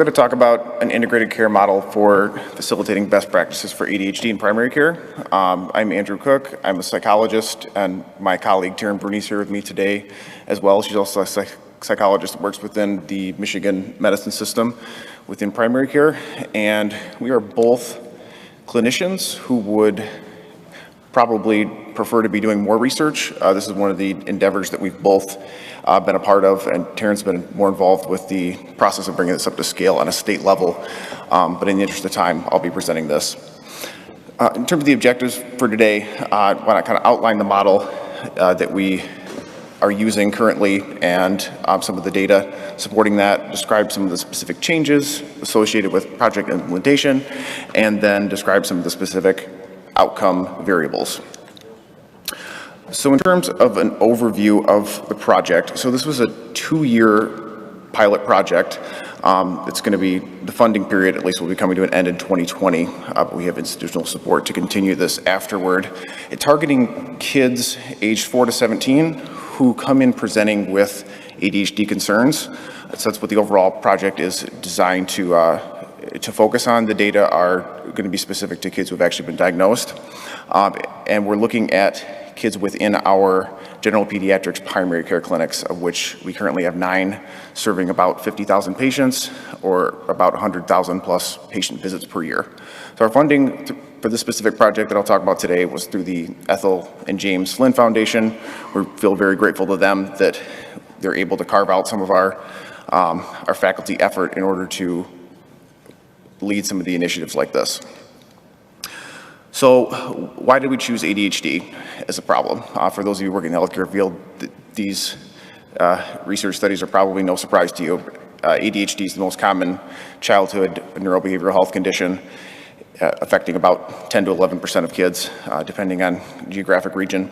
going to talk about an integrated care model for facilitating best practices for ADHD in primary care. I'm Andrew Cook. I'm a psychologist, and my colleague Taryn Bruni's here with me today as well. She's also a psychologist that works within the Michigan medicine system within primary care, and we are both clinicians who would probably prefer to be doing more research. This is one of the endeavors that we've both been a part of, and Taryn's been more involved with the process of bringing this up to scale on a state level, but in the interest of time, I'll be presenting this. In terms of the objectives for today, I want to kind of outline the model that we are using currently and some of the data supporting that, describe some of the specific changes associated with project implementation, and then describe some of the specific outcome variables. So in terms of an overview of the project, so this was a 2-year pilot project. It's going to be, the funding period at least will be coming to an end in 2020, but we have institutional support to continue this afterward. It's targeting kids aged 4 to 17 who come in presenting with ADHD concerns. So that's what the overall project is designed to focus on. The data are going to be specific to kids who have actually been diagnosed. And we're looking at kids within our general pediatrics primary care clinics, of which we currently have 9, serving about 50,000 patients, or about 100,000 plus patient visits per year. So our funding for this specific project that I'll talk about today was through the Ethel and James Flynn Foundation. We feel very grateful to them that they're able to carve out some of our faculty effort in order to lead some of the initiatives like this. So why did we choose ADHD as a problem? For those of you working in the healthcare field, these research studies are probably no surprise to you. ADHD is the most common childhood neurobehavioral health condition, affecting about 10 to 11% of kids, depending on geographic region.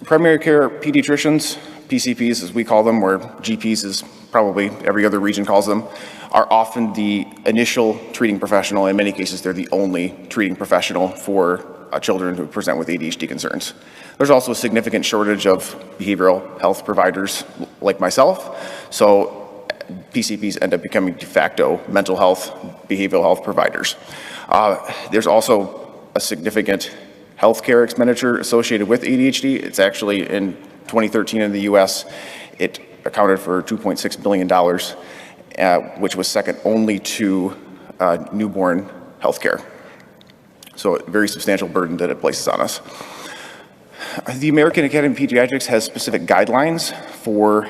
Primary care pediatricians, PCPs as we call them, or GPs as probably every other region calls them, are often the initial treating professional. In many cases, they're the only treating professional for children who present with ADHD concerns. There's also a significant shortage of behavioral health providers like myself, so PCPs end up becoming de facto mental health, behavioral health providers. There's also a significant healthcare expenditure associated with ADHD. It's actually, in 2013 in the US, it accounted for $2.6 billion, which was second only to newborn healthcare. So a very substantial burden that it places on us. The American Academy of Pediatrics has specific guidelines for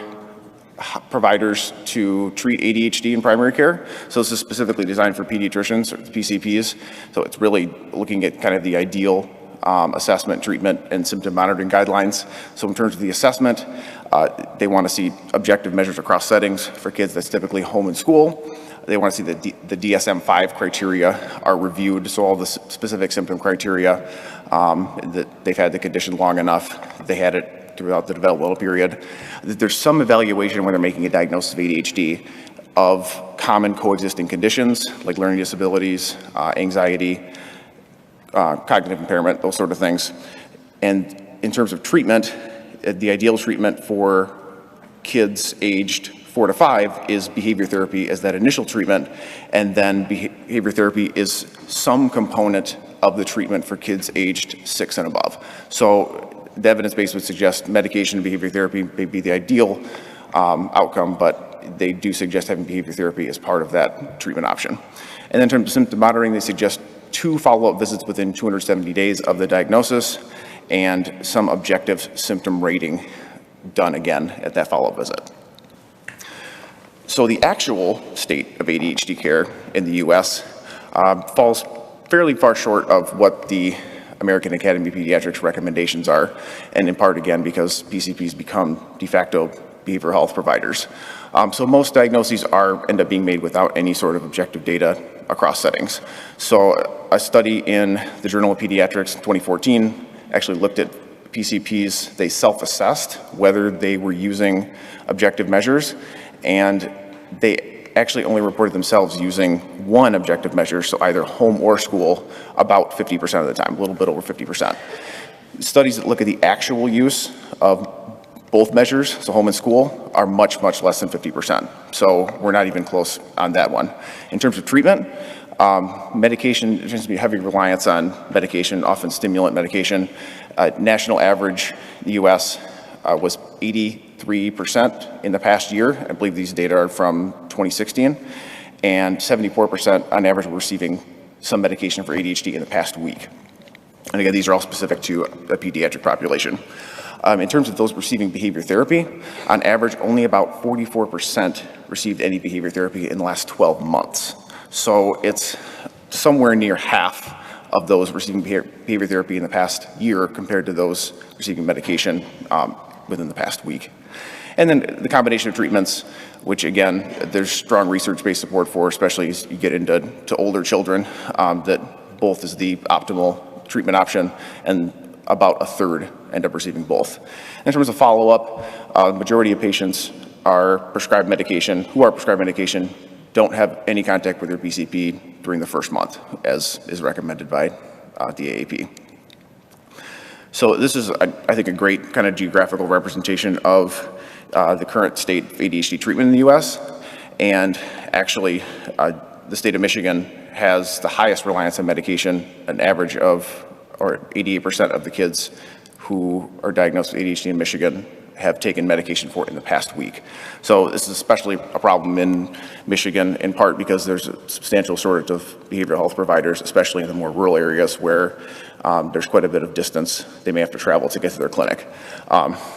providers to treat ADHD in primary care. So this is specifically designed for pediatricians or PCPs. So it's really looking at kind of the ideal assessment, treatment, and symptom monitoring guidelines. So in terms of the assessment, they want to see objective measures across settings. For kids, that's typically home and school. They want to see that the DSM-5 criteria are reviewed, so all the specific symptom criteria, that they've had the condition long enough, they had it throughout the developmental period. There's some evaluation when they're making a diagnosis of ADHD of common coexisting conditions like learning disabilities, anxiety, cognitive impairment, those sort of things. And in terms of treatment, the ideal treatment for kids aged 4 to 5 is behavior therapy as that initial treatment, and then behavior therapy is some component of the treatment for kids aged 6 and above. So the evidence base would suggest medication and behavior therapy may be the ideal outcome, but they do suggest having behavior therapy as part of that treatment option. And then in terms of symptom monitoring, they suggest 2 follow-up visits within 270 days of the diagnosis and some objective symptom rating done again at that follow-up visit. So the actual state of ADHD care in the US falls fairly far short of what the American Academy of Pediatrics recommendations are, and in part again because PCPs become de facto behavioral health providers. So most diagnoses end up being made without any sort of objective data across settings. So a study in the Journal of Pediatrics in 2014 actually looked at PCPs. They self-assessed whether they were using objective measures, and they actually only reported themselves using one objective measure, so either home or school, about 50% of the time, a little bit over 50%. Studies that look at the actual use of both measures, so home and school, are much, much less than 50%. So we're not even close on that one. In terms of treatment, medication, there tends to be heavy reliance on medication, often stimulant medication. National average in the U.S. Was 83% in the past year. I believe these data are from 2016. And 74% on average were receiving some medication for ADHD in the past week. And again, these are all specific to a pediatric population. In terms of those receiving behavior therapy, on average, only about 44% received any behavior therapy in the last 12 months. So it's somewhere near half of those receiving behavior therapy in the past year compared to those receiving medication within the past week. And then the combination of treatments, which again, there's strong research-based support for, especially as you get into older children, that both is the optimal treatment option, and about a third end up receiving both. In terms of follow-up, the majority of patients who are prescribed medication don't have any contact with their PCP during the first month, as is recommended by the AAP. So this is, I think, a great kind of geographical representation of the current state of ADHD treatment in the U.S. And actually, the state of Michigan has the highest reliance on medication, an average of, or 88% of the kids who are diagnosed with ADHD in Michigan have taken medication for it in the past week. So this is especially a problem in Michigan, in part because there's a substantial shortage of behavioral health providers, especially in the more rural areas where there's quite a bit of distance they may have to travel to get to their clinic.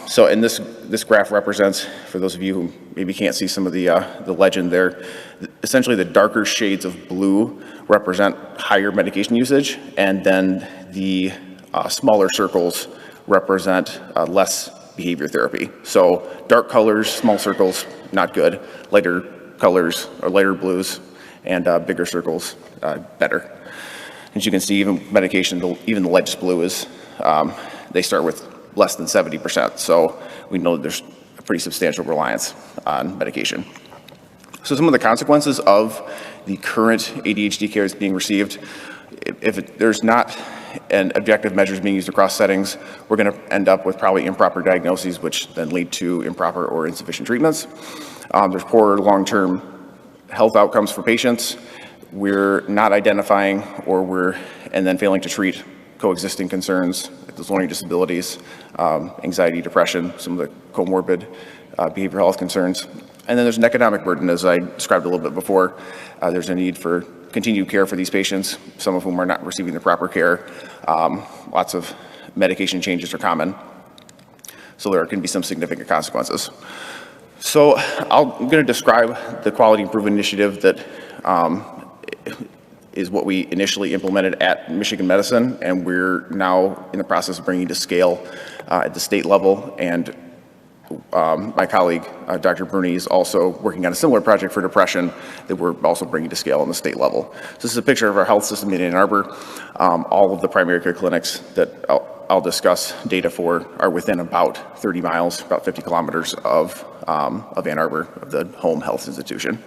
So in this graph represents, for those of you who maybe can't see some of the legend there, essentially the darker shades of blue represent higher medication usage, and then the smaller circles represent less behavior therapy. So dark colors, small circles, not good. Lighter colors or lighter blues, and bigger circles, better. As you can see, even medication, even the lightest blue is, they start with less than 70%. So we know there's a pretty substantial reliance on medication. So some of the consequences of the current ADHD care that's being received, if there's not an objective measures being used across settings, we're going to end up with probably improper diagnoses, which then lead to improper or insufficient treatments. There's poor long-term health outcomes for patients. We're not identifying and then failing to treat coexisting concerns, like those learning disabilities, anxiety, depression, some of the comorbid behavioral health concerns. And then there's an economic burden, as I described a little bit before. There's a need for continued care for these patients, some of whom are not receiving the proper care. Lots of medication changes are common. So there can be some significant consequences. So I'm going to describe the quality improvement initiative that is what we initially implemented at Michigan Medicine, and we're now in the process of bringing to scale at the state level. And my colleague, Dr. Bruni, is also working on a similar project for depression that we're also bringing to scale on the state level. So this is a picture of our health system in Ann Arbor. All of the primary care clinics that I'll discuss data for are within about 30 miles, about 50 kilometers of Ann Arbor, of the home health institution.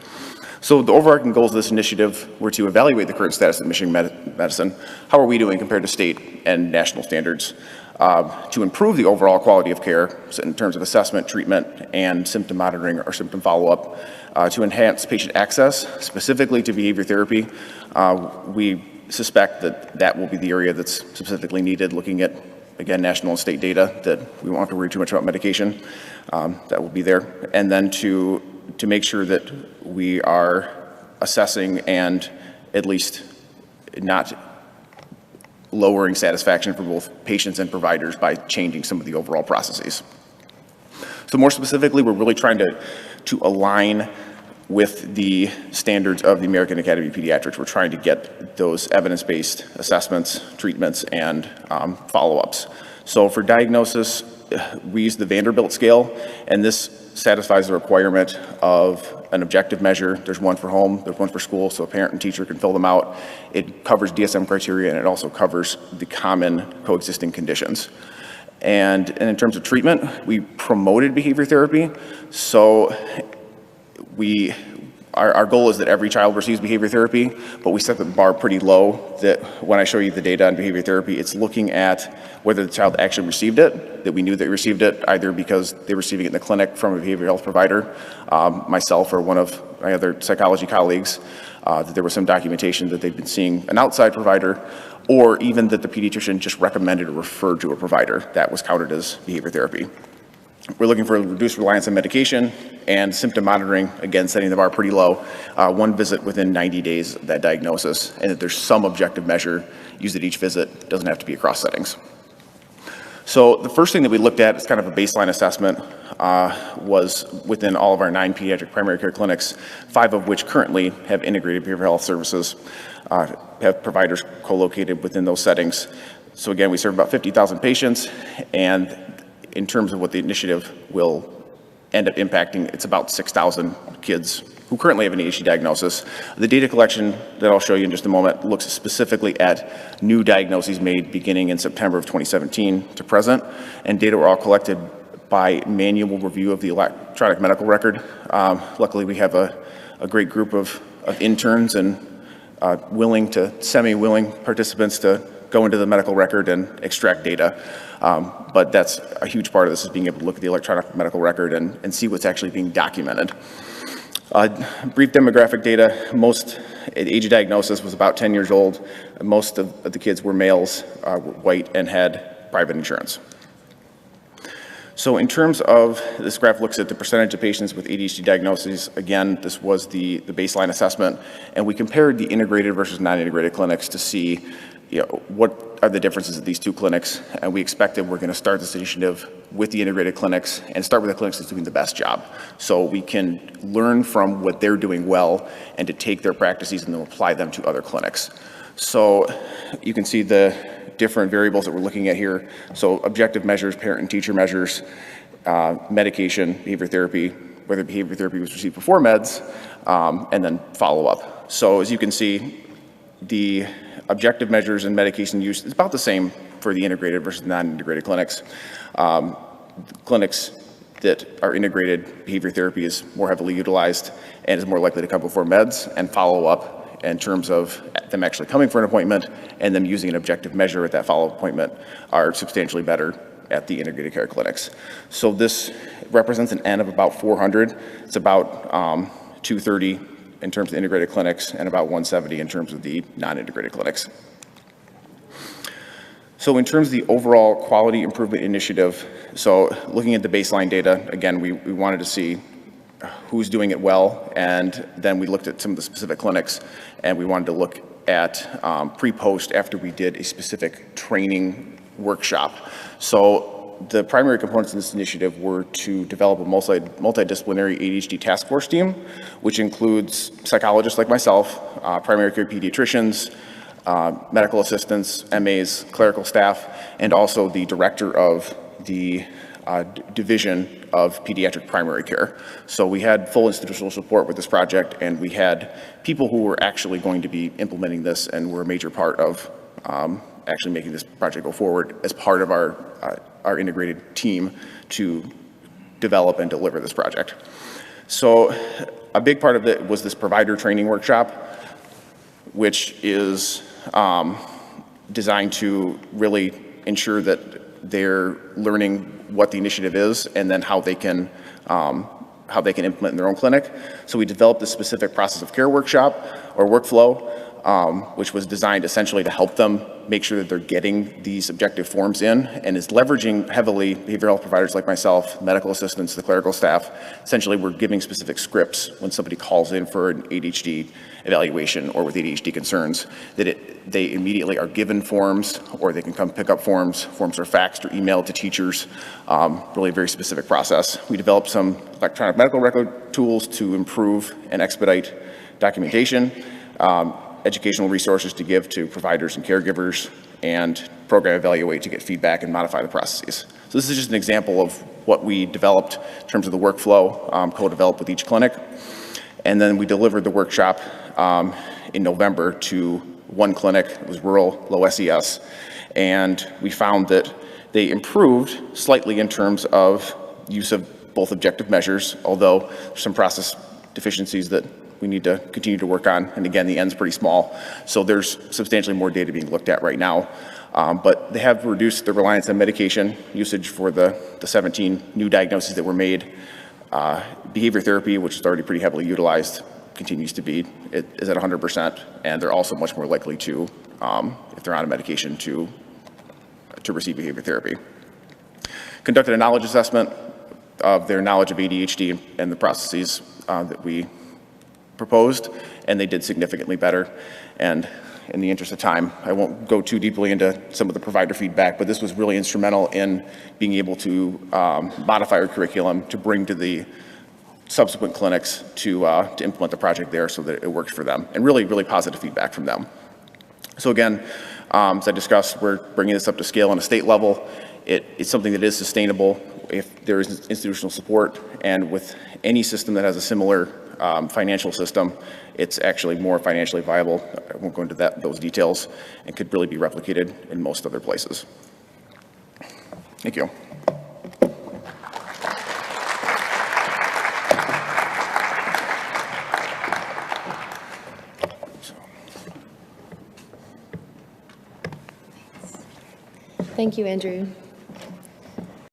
So the overarching goals of this initiative were to evaluate the current status of Michigan Medicine. How are we doing compared to state and national standards? To improve the overall quality of care in terms of assessment, treatment, and symptom monitoring or symptom follow-up, to enhance patient access, specifically to behavior therapy. We suspect that will be the area that's specifically needed, looking at, again, national and state data, that we won't have to worry too much about medication. That will be there. And then to make sure that we are assessing and at least not lowering satisfaction for both patients and providers by changing some of the overall processes. So more specifically, we're really trying to align with the standards of the American Academy of Pediatrics. We're trying to get those evidence-based assessments, treatments, and follow-ups. So for diagnosis, we use the Vanderbilt scale, and this satisfies the requirement of an objective measure. There's one for home, there's one for school, so a parent and teacher can fill them out. It covers DSM criteria, and it also covers the common coexisting conditions. And in terms of treatment, we promoted behavior therapy. So we our goal is that every child receives behavior therapy, but we set the bar pretty low that when I show you the data on behavior therapy, it's looking at whether the child actually received it, that we knew they received it either because they were receiving it in the clinic from a behavioral health provider, myself or one of my other psychology colleagues, that there was some documentation that they'd been seeing an outside provider, or even that the pediatrician just recommended or referred to a provider. That was counted as behavior therapy. We're looking for a reduced reliance on medication and symptom monitoring, again, setting the bar pretty low. One visit within 90 days of that diagnosis, and that there's some objective measure used at each visit. Doesn't have to be across settings. So the first thing that we looked at is kind of a baseline assessment was within all of our 9 pediatric primary care clinics, 5 of which currently have integrated behavioral health services, have providers co-located within those settings. So again, we serve about 50,000 patients, and in terms of what the initiative will end up impacting, it's about 6,000 kids who currently have an ADHD diagnosis. The data collection that I'll show you in just a moment looks specifically at new diagnoses made beginning in September of 2017 to present, and data were all collected by manual review of the electronic medical record. Luckily, we have a great group of interns and willing to semi-willing participants to go into the medical record and extract data. But that's a huge part of this, is being able to look at the electronic medical record and see what's actually being documented. Brief demographic data, most age of diagnosis was about 10 years old. Most of the kids were males, were white, and had private insurance. So in terms of, this graph looks at the percentage of patients with ADHD diagnoses. Again, this was the baseline assessment, and we compared the integrated versus non-integrated clinics to see what are the differences at these 2 clinics, and we expected we're going to start this initiative with the integrated clinics and start with the clinics that's doing the best job, so we can learn from what they're doing well and to take their practices and then apply them to other clinics. So you can see the different variables that we're looking at here. So objective measures, parent and teacher measures, medication, behavior therapy, whether behavior therapy was received before meds, and then follow-up. So as you can see, the objective measures and medication use is about the same for the integrated versus non-integrated clinics. Clinics that are integrated, behavior therapy is more heavily utilized and is more likely to come before meds, and follow-up in terms of them actually coming for an appointment and them using an objective measure at that follow-up appointment are substantially better at the integrated care clinics. So this represents an N of about 400. It's about 230 in terms of integrated clinics and about 170 in terms of the non-integrated clinics. So in terms of the overall quality improvement initiative, so looking at the baseline data, again, we wanted to see who's doing it well, and then we looked at some of the specific clinics, and we wanted to look at pre-post after we did a specific training workshop. So the primary components in this initiative were to develop a multidisciplinary ADHD task force team, which includes psychologists like myself, primary care pediatricians, medical assistants, MAs, clerical staff, and also the director of the division of pediatric primary care. So we had full institutional support with this project, and we had people who were actually going to be implementing this and were a major part of actually making this project go forward as part of our integrated team to develop and deliver this project. So a big part of it was this provider training workshop, which is designed to really ensure that they're learning what the initiative is and then how they can implement in their own clinic. So we developed a specific process of care workshop or workflow, which was designed essentially to help them make sure that they're getting these objective forms in, and is leveraging heavily behavioral health providers like myself, medical assistants, the clerical staff. Essentially, we're giving specific scripts when somebody calls in for an ADHD evaluation or with ADHD concerns, that they immediately are given forms, or they can come pick up forms. Forms are faxed or emailed to teachers. Really a very specific process. We developed some electronic medical record tools to improve and expedite documentation, educational resources to give to providers and caregivers, and program evaluate to get feedback and modify the processes. So this is just an example of what we developed in terms of the workflow, co-developed with each clinic. And then we delivered the workshop in November to one clinic. It was rural, low SES. And we found that they improved slightly in terms of use of both objective measures, although there's some process deficiencies that we need to continue to work on. And again, the N's pretty small, so there's substantially more data being looked at right now. But they have reduced the reliance on medication usage for the 17 new diagnoses that were made. Behavior therapy, which is already pretty heavily utilized, continues to be, it is at 100%, and they're also much more likely to, if they're on a medication, to receive behavior therapy. Conducted a knowledge assessment of their knowledge of ADHD and the processes that we proposed, and they did significantly better. And in the interest of time, I won't go too deeply into some of the provider feedback, but this was really instrumental in being able to modify our curriculum to bring to the subsequent clinics to implement the project there so that it worked for them, and really, really positive feedback from them. So again, as I discussed, we're bringing this up to scale on a state level. It's something that is sustainable if there is institutional support, and with any system that has a similar financial system, it's actually more financially viable. I won't go into those details, and could really be replicated in most other places. Thank you. Thank you, Andrew.